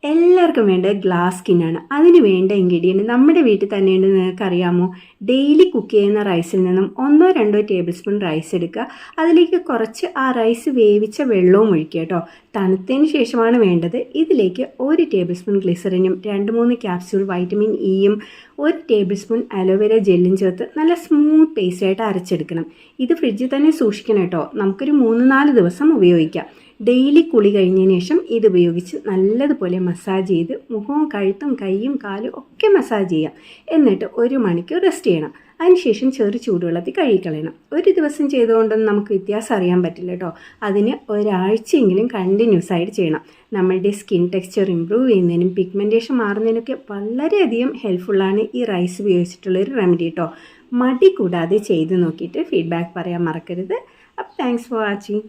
എല്ലാവർക്കും വേണ്ട ഗ്ലാസ് സ്കിന്നാണ്. അതിന് വേണ്ട ഇൻഗ്രീഡിയൻറ്റ് നമ്മുടെ വീട്ടിൽ തന്നെയുണ്ട്. നിങ്ങൾക്കറിയാമോ? ഡെയിലി കുക്ക് ചെയ്യുന്ന റൈസിൽ നിന്നും 1-2 ടേബിൾ സ്പൂൺ റൈസ് എടുക്കുക. അതിലേക്ക് കുറച്ച് ആ റൈസ് വേവിച്ച വെള്ളവും ഒഴിക്കുക കേട്ടോ. തണുത്തതിന് ശേഷമാണ് വേണ്ടത്. ഇതിലേക്ക് 1 ടേബിൾ സ്പൂൺ ഗ്ലിസറിനും 2-3 ക്യാപ്സ്യൂൾ വൈറ്റമിൻ ഇയും 1 ടേബിൾ സ്പൂൺ അലോവേര ജെല്ലും ചേർത്ത് നല്ല സ്മൂത്ത് പേസ്റ്റായിട്ട് അരച്ചെടുക്കണം. ഇത് ഫ്രിഡ്ജിൽ തന്നെ സൂക്ഷിക്കണം കേട്ടോ. നമുക്കൊരു 3-4 ദിവസം ഉപയോഗിക്കാം. ഡെയിലി കുളി കഴിഞ്ഞതിന് ശേഷം ഇത് ഉപയോഗിച്ച് നല്ലതുപോലെ മസാജ് ചെയ്ത് മുഖവും കഴുത്തും കൈയും കാലും ഒക്കെ മസാജ് ചെയ്യാം. എന്നിട്ട് 1 മണിക്കൂർ റെസ്റ്റ് ചെയ്യണം. അതിനുശേഷം ചെറു ചൂടുവെള്ളത്തിൽ കഴുകിക്കളയണം. ഒരു ദിവസം ചെയ്തുകൊണ്ടൊന്നും നമുക്ക് വ്യത്യാസം അറിയാൻ പറ്റില്ല കേട്ടോ. അതിന് ഒരാഴ്ചയെങ്കിലും കണ്ടിന്യൂസ് ആയിട്ട് ചെയ്യണം. നമ്മളുടെ സ്കിൻ ടെക്സ്ചർ ഇമ്പ്രൂവ് ചെയ്യുന്നതിനും പിഗ്മെൻറ്റേഷൻ മാറുന്നതിനൊക്കെ വളരെയധികം ഹെൽപ്ഫുള്ളാണ് ഈ റൈസ് ഉപയോഗിച്ചിട്ടുള്ളൊരു റെമഡി കേട്ടോ. മടി കൂടാതെ ചെയ്ത് നോക്കിയിട്ട് ഫീഡ്ബാക്ക് പറയാൻ മറക്കരുത്. അപ്പോൾ താങ്ക്സ് ഫോർ വാച്ചിങ്.